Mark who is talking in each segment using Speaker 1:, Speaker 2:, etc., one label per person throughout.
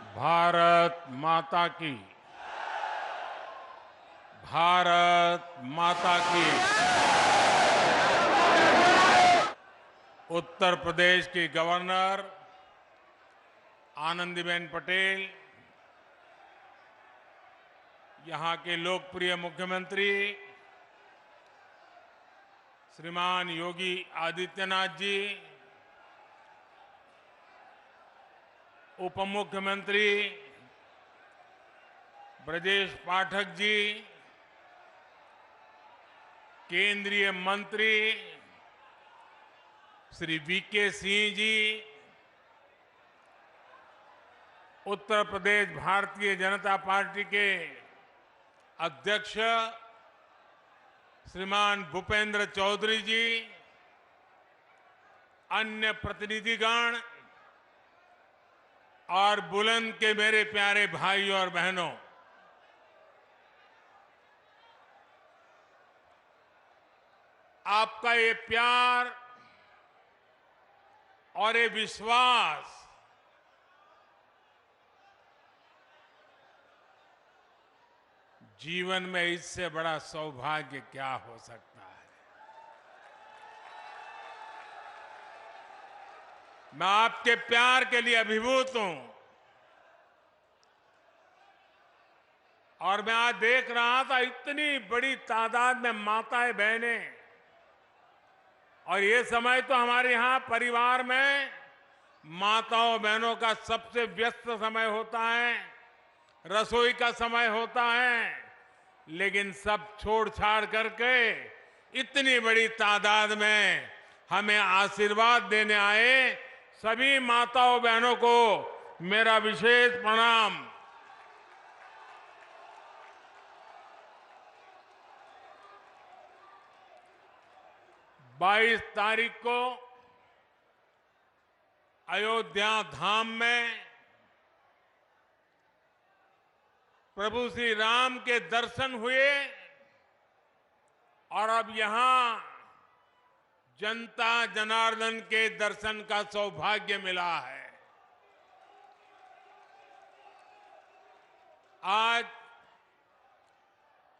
Speaker 1: भारत माता की। भारत माता की। उत्तर प्रदेश की गवर्नर आनंदीबेन पटेल, यहां के लोकप्रिय मुख्यमंत्री श्रीमान योगी आदित्यनाथ जी, उप मुख्यमंत्री ब्रजेश पाठक जी, केंद्रीय मंत्री श्री वीके सिंह जी, उत्तर प्रदेश भारतीय जनता पार्टी के अध्यक्ष श्रीमान भूपेंद्र चौधरी जी, अन्य प्रतिनिधिगण और बुलंद के मेरे प्यारे भाइयों और बहनों, आपका ये प्यार और ये विश्वास जीवन में इससे बड़ा सौभाग्य क्या हो सकता है। मैं आपके प्यार के लिए अभिभूत हूं और मैं आज देख रहा था इतनी बड़ी तादाद में माताएं बहनें, और ये समय तो हमारे यहाँ परिवार में माताओं बहनों का सबसे व्यस्त समय होता है, रसोई का समय होता है, लेकिन सब छोड़ छाड़ करके इतनी बड़ी तादाद में हमें आशीर्वाद देने आए सभी माताओं बहनों को मेरा विशेष प्रणाम। बाईस तारीख को अयोध्या धाम में प्रभु श्री राम के दर्शन हुए और अब यहां जनता जनार्दन के दर्शन का सौभाग्य मिला है। आज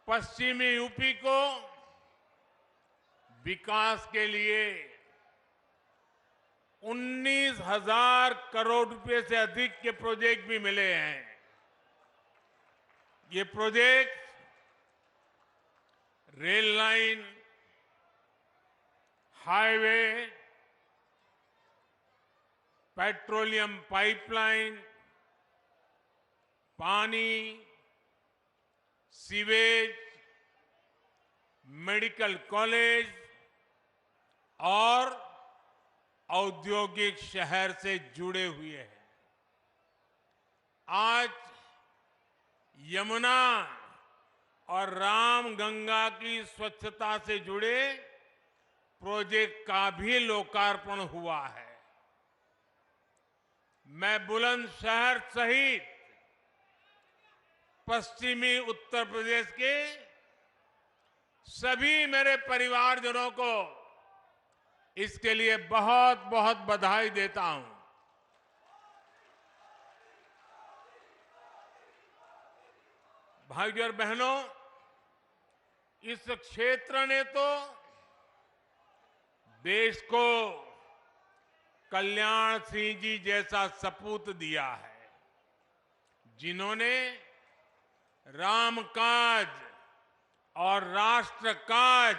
Speaker 1: पश्चिमी यूपी को विकास के लिए 19,000 करोड़ रुपए से अधिक के प्रोजेक्ट भी मिले हैं। ये project rail line, highway, petroleum pipeline, पानी, सीवेज, मेडिकल कॉलेज और औद्योगिक शहर से जुड़े हुए हैं। आज यमुना और रामगंगा की स्वच्छता से जुड़े प्रोजेक्ट का भी लोकार्पण हुआ है। मैं बुलंदशहर सहित पश्चिमी उत्तर प्रदेश के सभी मेरे परिवारजनों को इसके लिए बहुत बहुत बधाई देता हूं। भाइयों और बहनों, इस क्षेत्र ने तो देश को कल्याण सिंह जी जैसा सपूत दिया है, जिन्होंने राम काज और राष्ट्र काज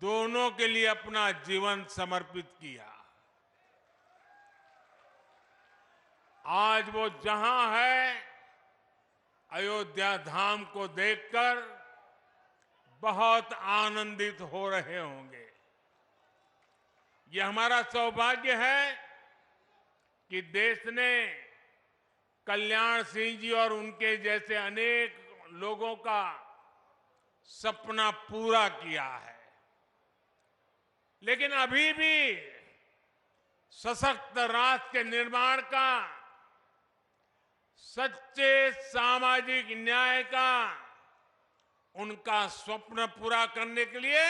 Speaker 1: दोनों के लिए अपना जीवन समर्पित किया। आज वो जहां है, अयोध्या धाम को देखकर बहुत आनंदित हो रहे होंगे। ये हमारा सौभाग्य है कि देश ने कल्याण सिंह जी और उनके जैसे अनेक लोगों का सपना पूरा किया है। लेकिन अभी भी सशक्त राष्ट्र के निर्माण का, सच्चे सामाजिक न्याय का उनका स्वप्न पूरा करने के लिए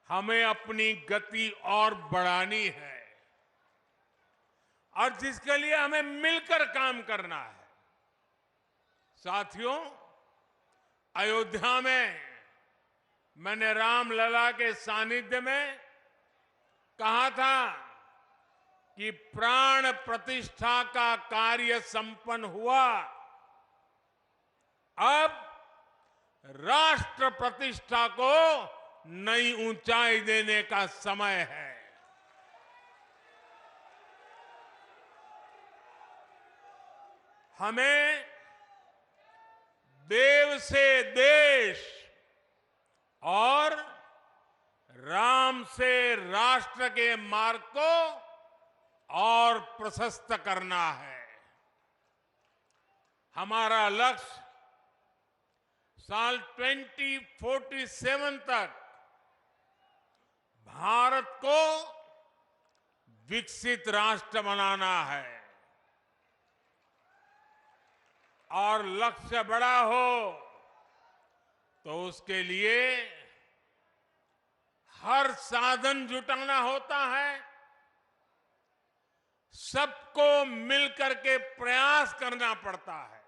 Speaker 1: हमें अपनी गति और बढ़ानी है। और जिसके लिए हमें मिलकर काम करना है। साथियों, अयोध्या में मैंने रामलला के सानिध्य में कहा था कि प्राण प्रतिष्ठा का कार्य संपन्न हुआ, अब राष्ट्र प्रतिष्ठा को नई ऊंचाई देने का समय है। हमें देव से देश और राम से राष्ट्र के मार्ग को और प्रशस्त करना है। हमारा लक्ष्य साल 2047 तक भारत को विकसित राष्ट्र बनाना है। और लक्ष्य बड़ा हो तो उसके लिए हर साधन जुटाना होता है, सबको मिलकर के प्रयास करना पड़ता है।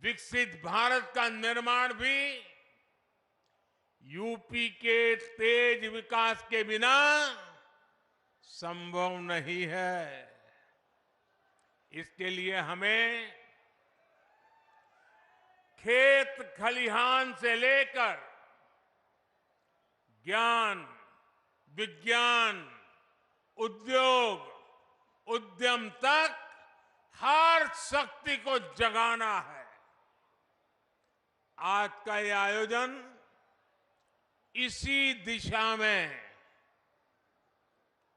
Speaker 1: विकसित भारत का निर्माण भी यूपी के तेज विकास के बिना संभव नहीं है। इसके लिए हमें खेत खलिहान से लेकर ज्ञान, विज्ञान, उद्योग, उद्यम तक हर शक्ति को जगाना है। आज का ये आयोजन इसी दिशा में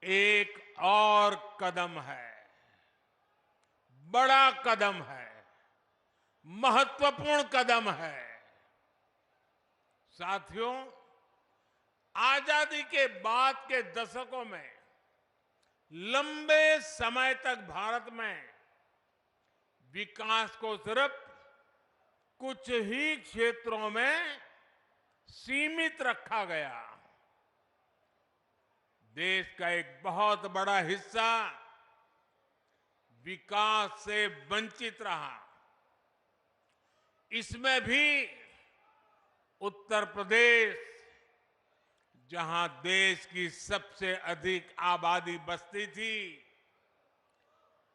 Speaker 1: एक और कदम है, बड़ा कदम है, महत्वपूर्ण कदम है। साथियों, आजादी के बाद के दशकों में लंबे समय तक भारत में विकास को सिर्फ कुछ ही क्षेत्रों में सीमित रखा गया। देश का एक बहुत बड़ा हिस्सा विकास से वंचित रहा। इसमें भी उत्तर प्रदेश, जहां देश की सबसे अधिक आबादी बसती थी,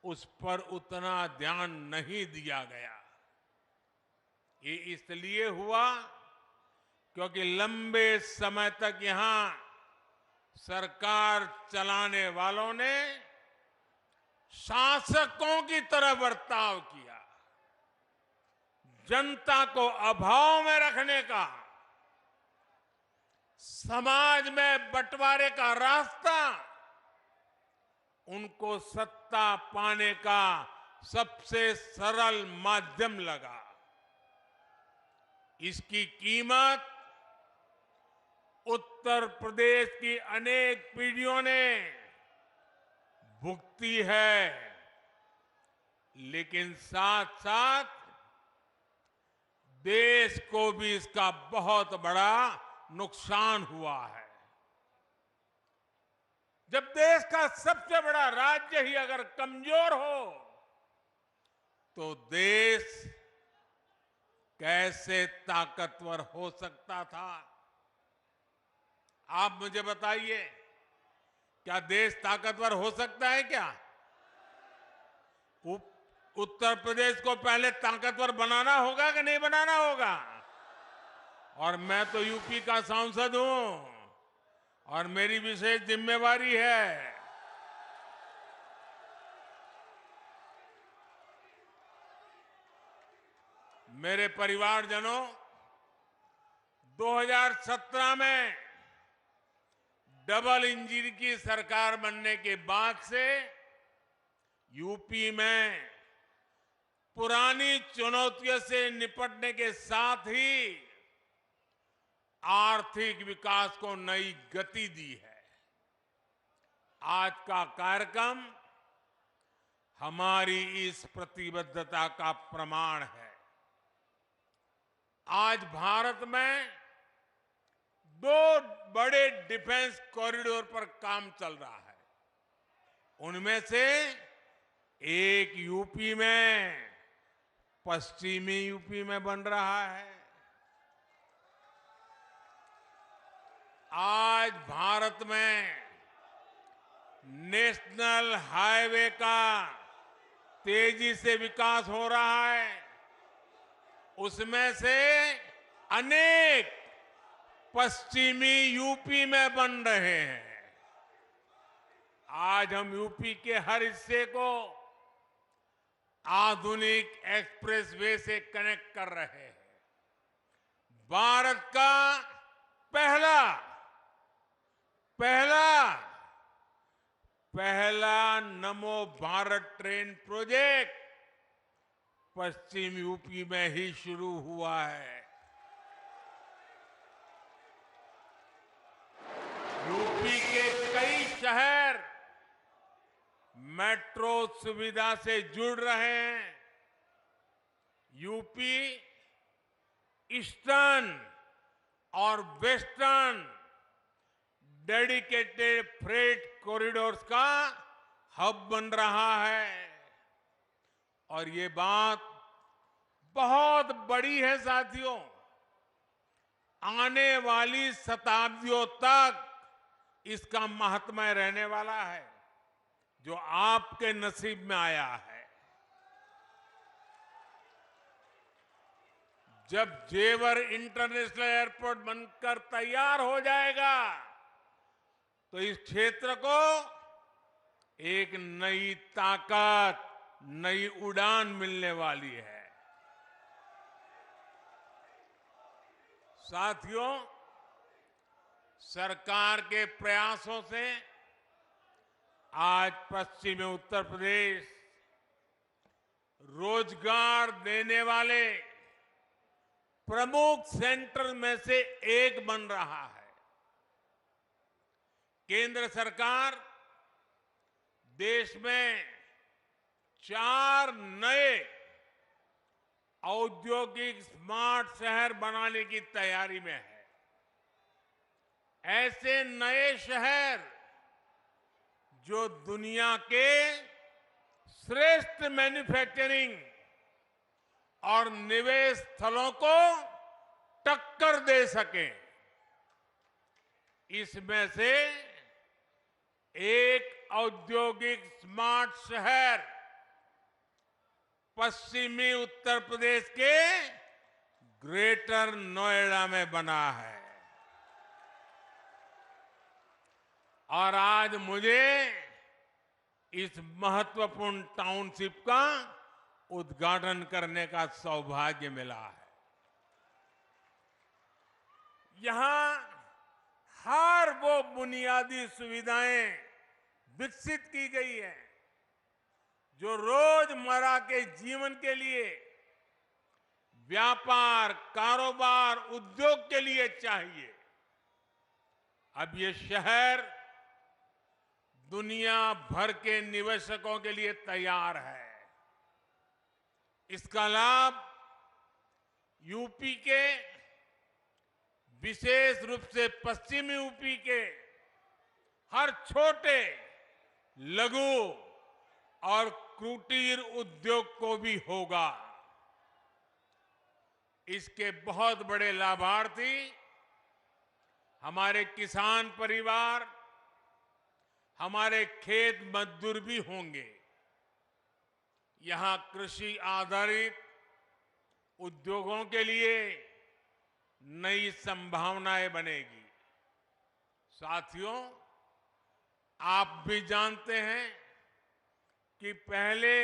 Speaker 1: उस पर उतना ध्यान नहीं दिया गया। ये इसलिए हुआ क्योंकि लंबे समय तक यहां सरकार चलाने वालों ने शासकों की तरह बर्ताव किया। जनता को अभाव में रखने का, समाज में बंटवारे का रास्ता उनको सत्ता पाने का सबसे सरल माध्यम लगा। इसकी कीमत उत्तर प्रदेश की अनेक पीढ़ियों ने भुगती है, लेकिन साथ साथ देश को भी इसका बहुत बड़ा नुकसान हुआ है। जब देश का सबसे बड़ा राज्य ही अगर कमजोर हो तो देश कैसे ताकतवर हो सकता था? आप मुझे बताइए, क्या देश ताकतवर हो सकता है क्या? उत्तर प्रदेश को पहले ताकतवर बनाना होगा कि नहीं बनाना होगा? और मैं तो यूपी का सांसद हूं और मेरी विशेष जिम्मेवारी है। मेरे परिवारजनों, 2017 में डबल इंजन की सरकार बनने के बाद से यूपी में पुरानी चुनौतियों से निपटने के साथ ही आर्थिक विकास को नई गति दी है। आज का कार्यक्रम हमारी इस प्रतिबद्धता का प्रमाण है। आज भारत में 2 बड़े डिफेंस कॉरिडोर पर काम चल रहा है। उनमें से एक यूपी में, पश्चिमी यूपी में बन रहा है। आज भारत में नेशनल हाईवे का तेजी से विकास हो रहा है। उसमें से अनेक पश्चिमी यूपी में बन रहे हैं। आज हम यूपी के हर हिस्से को आधुनिक एक्सप्रेसवे से कनेक्ट कर रहे हैं। भारत का पहला नमो भारत ट्रेन प्रोजेक्ट पश्चिम यूपी में ही शुरू हुआ है। यूपी के कई शहर मेट्रो सुविधा से जुड़ रहे हैं। यूपी ईस्टर्न और वेस्टर्न डेडिकेटेड फ्रेट कॉरिडोर्स का हब बन रहा है। और ये बात बहुत बड़ी है साथियों। आने वाली शताब्दियों तक इसका महात्म्य रहने वाला है, जो आपके नसीब में आया है। जब जेवर इंटरनेशनल एयरपोर्ट बनकर तैयार हो जाएगा तो इस क्षेत्र को एक नई ताकत, नई उड़ान मिलने वाली है। साथियों, सरकार के प्रयासों से आज पश्चिमी उत्तर प्रदेश रोजगार देने वाले प्रमुख सेंटर में से एक बन रहा है। केंद्र सरकार देश में 4 नए औद्योगिक स्मार्ट शहर बनाने की तैयारी में है। ऐसे नए शहर जो दुनिया के श्रेष्ठ मैन्युफैक्चरिंग और निवेश स्थलों को टक्कर दे सके। इसमें से एक औद्योगिक स्मार्ट शहर पश्चिमी उत्तर प्रदेश के ग्रेटर नोएडा में बना है। और आज मुझे इस महत्वपूर्ण टाउनशिप का उद्घाटन करने का सौभाग्य मिला है। यहां हर वो बुनियादी सुविधाएं विकसित की गई है जो रोजमर्रा के जीवन के लिए, व्यापार, कारोबार, उद्योग के लिए चाहिए। अब ये शहर दुनिया भर के निवेशकों के लिए तैयार है। इसका लाभ यूपी के, विशेष रूप से पश्चिमी यूपी के हर छोटे, लघु और कुटीर उद्योग को भी होगा। इसके बहुत बड़े लाभार्थी हमारे किसान परिवार, हमारे खेत मजदूर भी होंगे। यहां कृषि आधारित उद्योगों के लिए नई संभावनाएं बनेगी। साथियों, आप भी जानते हैं कि पहले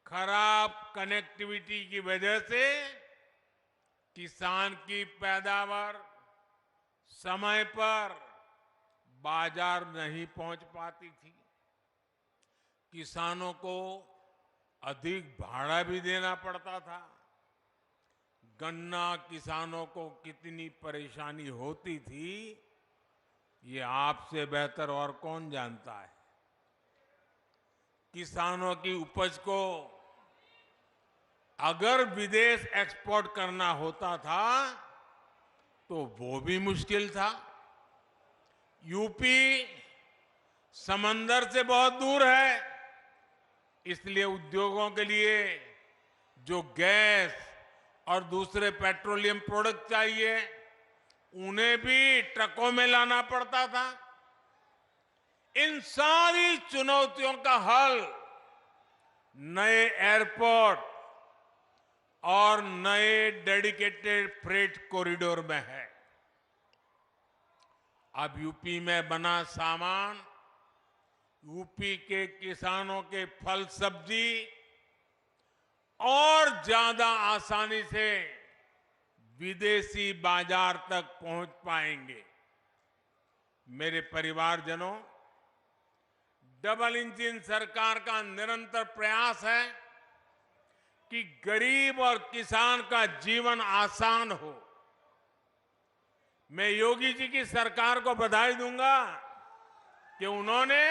Speaker 1: खराब कनेक्टिविटी की वजह से किसान की पैदावार समय पर बाजार नहीं पहुंच पाती थी। किसानों को अधिक भाड़ा भी देना पड़ता था। गन्ना किसानों को कितनी परेशानी होती थी, ये आपसे बेहतर और कौन जानता है। किसानों की उपज को अगर विदेश एक्सपोर्ट करना होता था तो वो भी मुश्किल था। यूपी समंदर से बहुत दूर है, इसलिए उद्योगों के लिए जो गैस और दूसरे पेट्रोलियम प्रोडक्ट चाहिए उन्हें भी ट्रकों में लाना पड़ता था। इन सारी चुनौतियों का हल नए एयरपोर्ट और नए डेडिकेटेड फ्रेट कॉरिडोर में है। अब यूपी में बना सामान यूपी के किसानों के फल सब्जी और ज्यादा आसानी से विदेशी बाजार तक पहुंच पाएंगे। मेरे परिवारजनों, डबल इंजन सरकार का निरंतर प्रयास है कि गरीब और किसान का जीवन आसान हो। मैं योगी जी की सरकार को बधाई दूंगा कि उन्होंने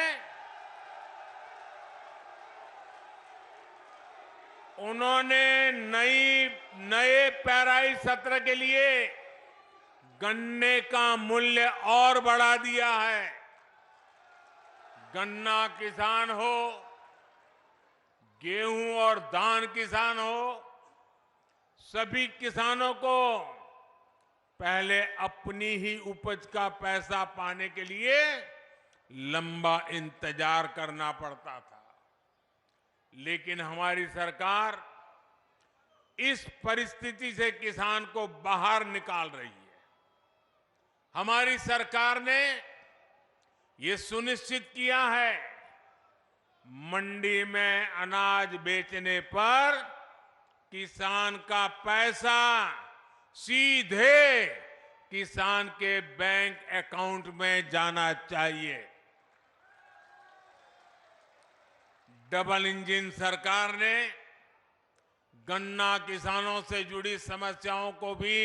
Speaker 1: नए पेराई सत्र के लिए गन्ने का मूल्य और बढ़ा दिया है। गन्ना किसान हो, गेहूं और धान किसान हो, सभी किसानों को पहले अपनी ही उपज का पैसा पाने के लिए लंबा इंतजार करना पड़ता था। लेकिन हमारी सरकार इस परिस्थिति से किसान को बाहर निकाल रही है। हमारी सरकार ने ये सुनिश्चित किया है, मंडी में अनाज बेचने पर किसान का पैसा सीधे किसान के बैंक अकाउंट में जाना चाहिए। डबल इंजन सरकार ने गन्ना किसानों से जुड़ी समस्याओं को भी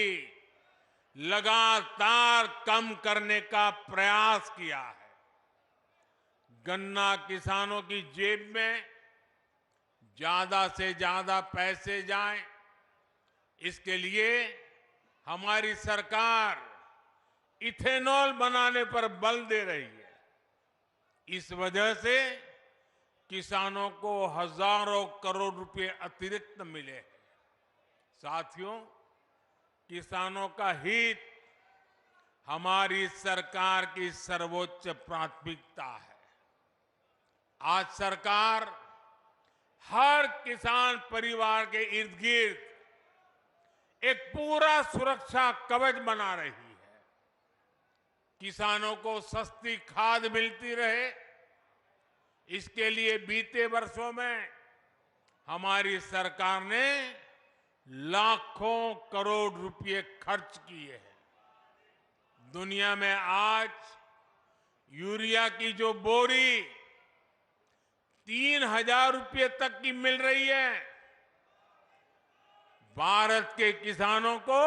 Speaker 1: लगातार कम करने का प्रयास किया है। गन्ना किसानों की जेब में ज्यादा से ज्यादा पैसे जाएं, इसके लिए हमारी सरकार इथेनॉल बनाने पर बल दे रही है। इस वजह से किसानों को हजारों करोड़ रुपए अतिरिक्त मिले हैं। साथियों, किसानों का हित हमारी सरकार की सर्वोच्च प्राथमिकता है। आज सरकार हर किसान परिवार के इर्द गिर्द एक पूरा सुरक्षा कवच बना रही है। किसानों को सस्ती खाद मिलती रहे, इसके लिए बीते वर्षों में हमारी सरकार ने लाखों करोड़ रुपए खर्च किए हैं। दुनिया में आज यूरिया की जो बोरी 3,000 रुपए तक की मिल रही है, भारत के किसानों को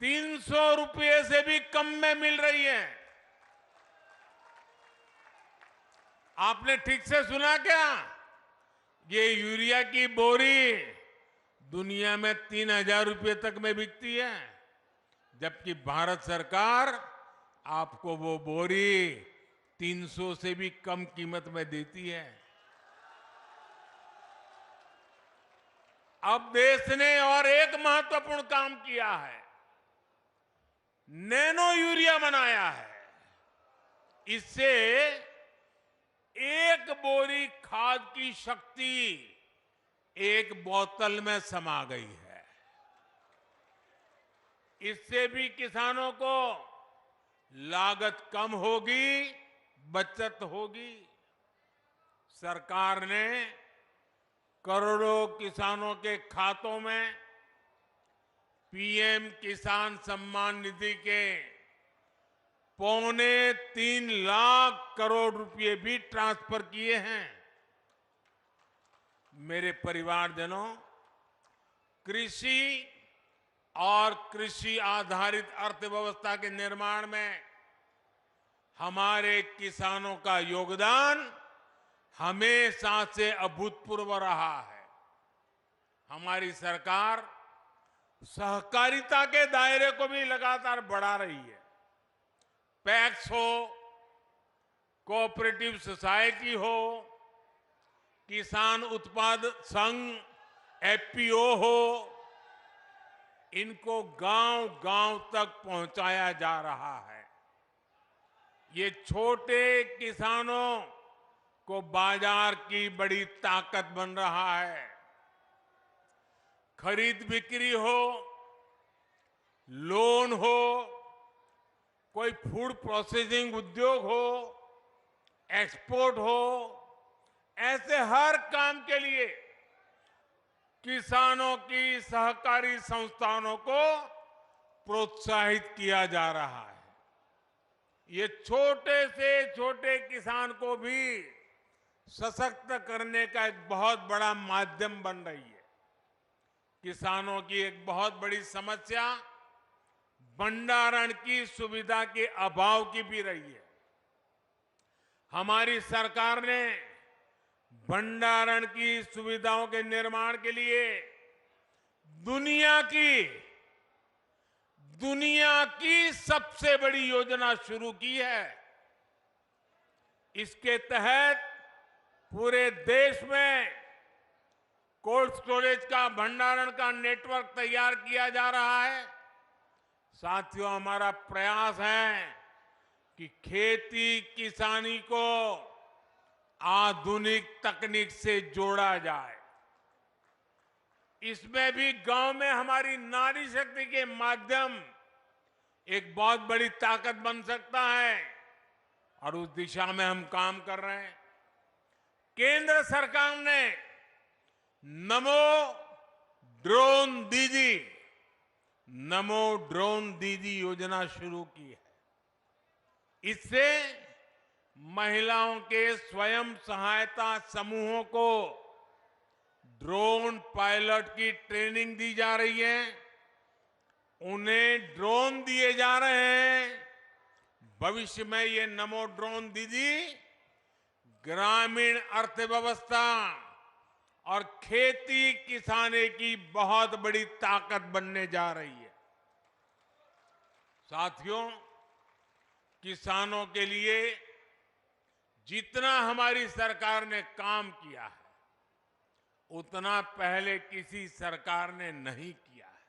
Speaker 1: 300 रुपए से भी कम में मिल रही है। आपने ठीक से सुना क्या? ये यूरिया की बोरी दुनिया में 3,000 रुपए तक में बिकती है, जबकि भारत सरकार आपको वो बोरी 300 से भी कम कीमत में देती है। अब देश ने और एक महत्वपूर्ण काम किया है, नैनो यूरिया बनाया है। इससे एक बोरी खाद की शक्ति एक बोतल में समा गई है। इससे भी किसानों को लागत कम होगी, बचत होगी। सरकार ने करोड़ों किसानों के खातों में पीएम किसान सम्मान निधि के 3.25 लाख करोड़ रुपए भी ट्रांसफर किए हैं। मेरे परिवारजनों, कृषि और कृषि आधारित अर्थव्यवस्था के निर्माण में हमारे किसानों का योगदान हमेशा से अभूतपूर्व रहा है। हमारी सरकार सहकारिता के दायरे को भी लगातार बढ़ा रही है। पैक्स हो, कोऑपरेटिव सोसाइटी हो, किसान उत्पाद संघ एफपीओ हो, इनको गांव-गांव तक पहुंचाया जा रहा है। ये छोटे किसानों को बाजार की बड़ी ताकत बन रहा है। खरीद बिक्री हो, लोन हो, कोई फूड प्रोसेसिंग उद्योग हो, एक्सपोर्ट हो, ऐसे हर काम के लिए किसानों की सहकारी संस्थानों को प्रोत्साहित किया जा रहा है। ये छोटे से छोटे किसान को भी सशक्त करने का एक बहुत बड़ा माध्यम बन रही है। किसानों की एक बहुत बड़ी समस्या भंडारण की सुविधा के अभाव की भी रही है। हमारी सरकार ने भंडारण की सुविधाओं के निर्माण के लिए दुनिया की सबसे बड़ी योजना शुरू की है। इसके तहत पूरे देश में कोल्ड स्टोरेज का भंडारण का नेटवर्क तैयार किया जा रहा है। साथियों, हमारा प्रयास है कि खेती किसानी को आधुनिक तकनीक से जोड़ा जाए। इसमें भी गांव में हमारी नारी शक्ति के माध्यम एक बहुत बड़ी ताकत बन सकता है और उस दिशा में हम काम कर रहे हैं। केंद्र सरकार ने नमो ड्रोन दीदी योजना शुरू की है। इससे महिलाओं के स्वयं सहायता समूहों को ड्रोन पायलट की ट्रेनिंग दी जा रही है। उन्हें ड्रोन दिए जा रहे हैं। भविष्य में ये नमो ड्रोन दीदी ग्रामीण अर्थव्यवस्था और खेती किसानी की बहुत बड़ी ताकत बनने जा रही है। साथियों, किसानों के लिए जितना हमारी सरकार ने काम किया है, उतना पहले किसी सरकार ने नहीं किया है।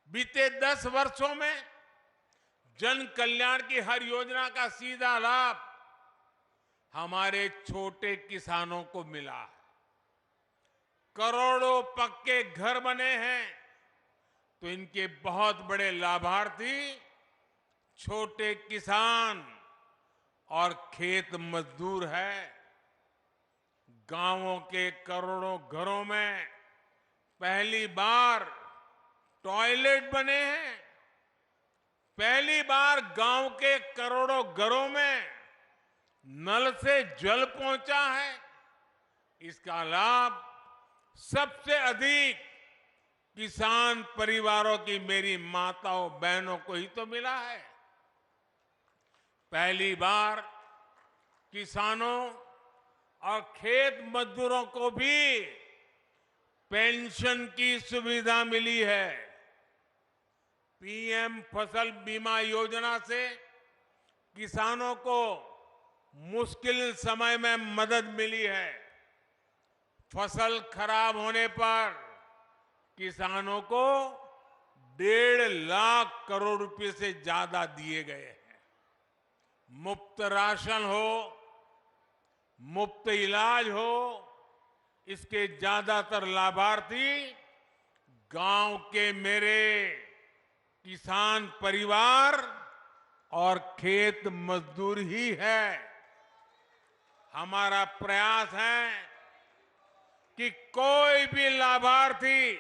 Speaker 1: बीते 10 वर्षों में जन कल्याण की हर योजना का सीधा लाभ हमारे छोटे किसानों को मिला है। करोड़ों पक्के घर बने हैं, तो इनके बहुत बड़े लाभार्थी छोटे किसान और खेत मजदूर है। गांवों के करोड़ों घरों में पहली बार टॉयलेट बने हैं। पहली बार गांव के करोड़ों घरों में नल से जल पहुंचा है। इसका लाभ सबसे अधिक किसान परिवारों की मेरी माताओं बहनों को ही तो मिला है। पहली बार किसानों और खेत मजदूरों को भी पेंशन की सुविधा मिली है। पीएम फसल बीमा योजना से किसानों को मुश्किल समय में मदद मिली है। फसल खराब होने पर किसानों को 1.5 लाख करोड़ रुपए से ज्यादा दिए गए हैं। मुफ्त राशन हो, मुफ्त इलाज हो, इसके ज्यादातर लाभार्थी गांव के मेरे किसान परिवार और खेत मजदूर ही है। हमारा प्रयास है कि कोई भी लाभार्थी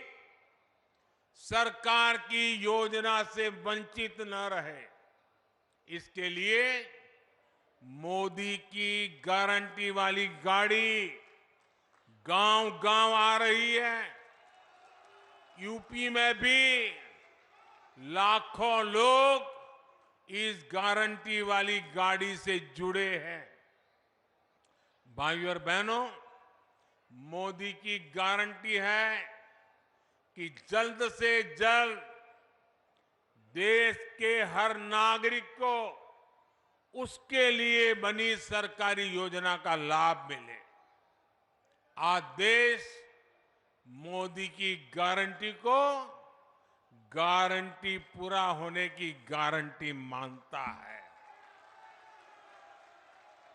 Speaker 1: सरकार की योजना से वंचित न रहे। इसके लिए मोदी की गारंटी वाली गाड़ी गांव-गांव आ रही है। यूपी में भी लाखों लोग इस गारंटी वाली गाड़ी से जुड़े हैं। भाइयों और बहनों, मोदी की गारंटी है कि जल्द से जल्द देश के हर नागरिक को उसके लिए बनी सरकारी योजना का लाभ मिले। आज देश मोदी की गारंटी को गारंटी पूरा होने की गारंटी मानता है,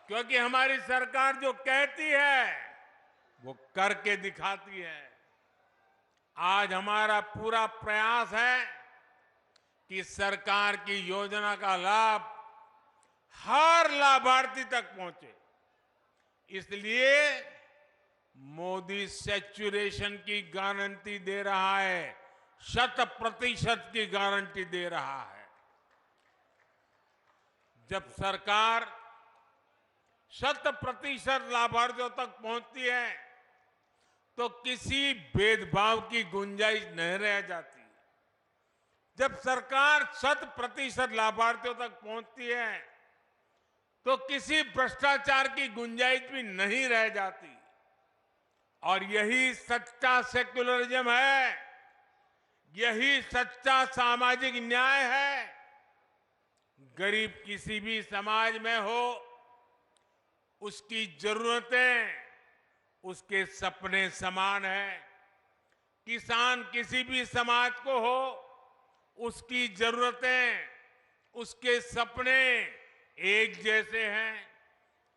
Speaker 1: क्योंकि हमारी सरकार जो कहती है वो करके दिखाती है। आज हमारा पूरा प्रयास है कि सरकार की योजना का लाभ हर लाभार्थी तक पहुंचे। इसलिए मोदी सैचुरेशन की गारंटी दे रहा है, 100% की गारंटी दे रहा है। जब सरकार 100% लाभार्थियों तक पहुंचती है तो किसी भेदभाव की गुंजाइश नहीं रह जाती। जब सरकार 100% लाभार्थियों तक पहुंचती है तो किसी भ्रष्टाचार की गुंजाइश भी नहीं रह जाती। और यही सच्चा सेक्युलरिज्म है, यही सच्चा सामाजिक न्याय है। गरीब किसी भी समाज में हो, उसकी जरूरतें उसके सपने समान है। किसान किसी भी समाज को हो, उसकी जरूरतें उसके सपने एक जैसे हैं।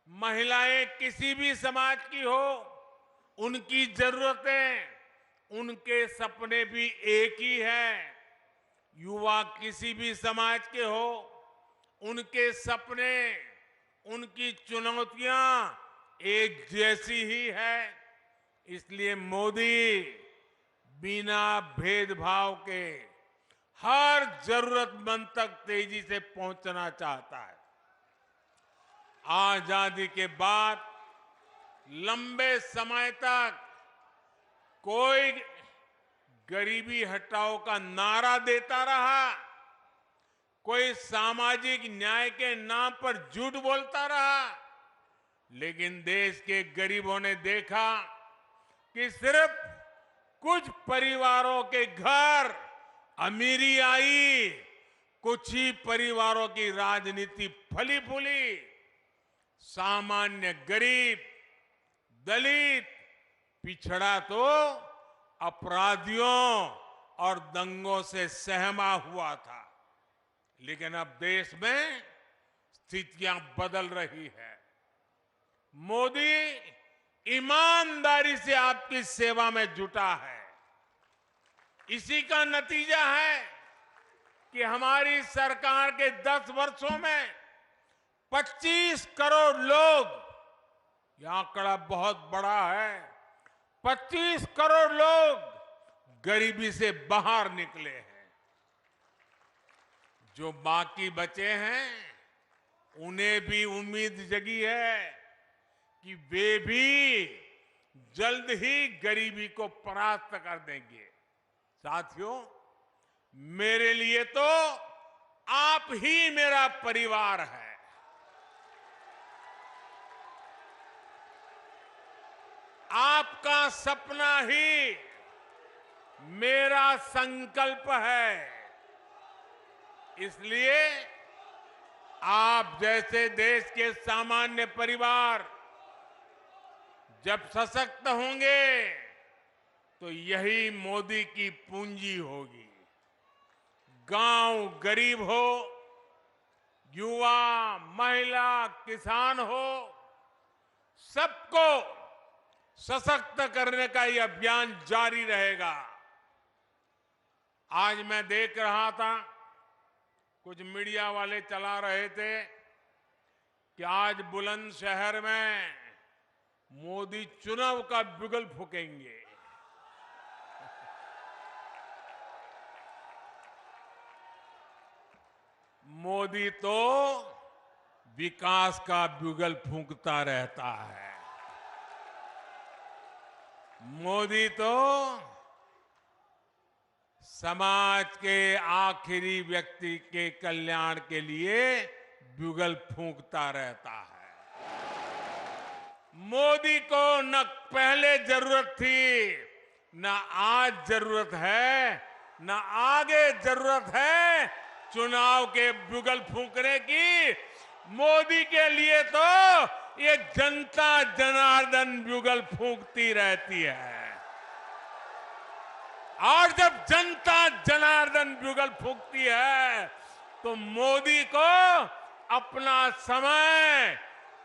Speaker 1: महिलाएं किसी भी समाज की हो, उनकी जरूरतें उनके सपने भी एक ही हैं। युवा किसी भी समाज के हो, उनके सपने उनकी चुनौतियां एक जैसी ही है। इसलिए मोदी बिना भेदभाव के हर जरूरतमंद तक तेजी से पहुंचना चाहता है। आजादी के बाद लंबे समय तक कोई गरीबी हटाओ का नारा देता रहा, कोई सामाजिक न्याय के नाम पर झूठ बोलता रहा, लेकिन देश के गरीबों ने देखा कि सिर्फ कुछ परिवारों के घर अमीरी आई, कुछ ही परिवारों की राजनीति फली फूली। सामान्य गरीब, दलित, पिछड़ा तो अपराधियों और दंगों से सहमा हुआ था। लेकिन अब देश में स्थितियां बदल रही है। मोदी ईमानदारी से आपकी सेवा में जुटा है। इसी का नतीजा है कि हमारी सरकार के 10 वर्षों में 25 करोड़ लोग, यह आंकड़ा बहुत बड़ा है, 25 करोड़ लोग गरीबी से बाहर निकले हैं। जो बाकी बचे हैं उन्हें भी उम्मीद जगी है कि वे भी जल्द ही गरीबी को परास्त कर देंगे। साथियों, मेरे लिए तो आप ही मेरा परिवार है। आपका सपना ही मेरा संकल्प है। इसलिए आप जैसे देश के सामान्य परिवार जब सशक्त होंगे तो यही मोदी की पूंजी होगी। गांव गरीब हो, युवा, महिला, किसान हो, सबको सशक्त करने का ये अभियान जारी रहेगा। आज मैं देख रहा था, कुछ मीडिया वाले चला रहे थे कि आज बुलंदशहर में मोदी चुनाव का बिगुल फूकेंगे। मोदी तो विकास का बिगुल फूंकता रहता है। मोदी तो समाज के आखिरी व्यक्ति के कल्याण के लिए बिगुल फूंकता रहता है। मोदी को न पहले जरूरत थी, न आज जरूरत है, न आगे जरूरत है चुनाव के बिगुल फूंकने की। मोदी के लिए तो ये जनता जनार्दन ब्यूगल फूंकती रहती है। और जब जनता जनार्दन ब्यूगल फूंकती है तो मोदी को अपना समय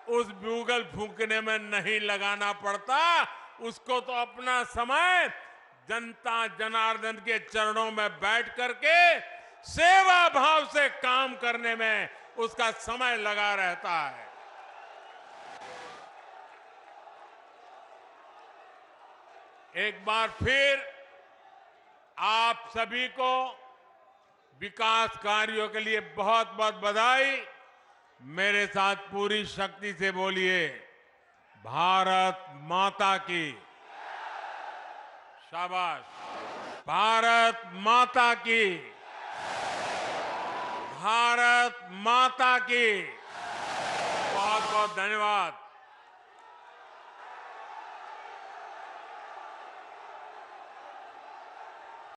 Speaker 1: उस ब्यूगल फूंकने में नहीं लगाना पड़ता, उसको तो अपना समय जनता जनार्दन के चरणों में बैठ करके सेवा भाव से काम करने में उसका समय लगा रहता है। एक बार फिर आप सभी को विकास कार्यों के लिए बहुत बहुत बधाई। मेरे साथ पूरी शक्ति से बोलिए, भारत माता की। शाबाश। भारत माता की। भारत माता की। बहुत बहुत धन्यवाद।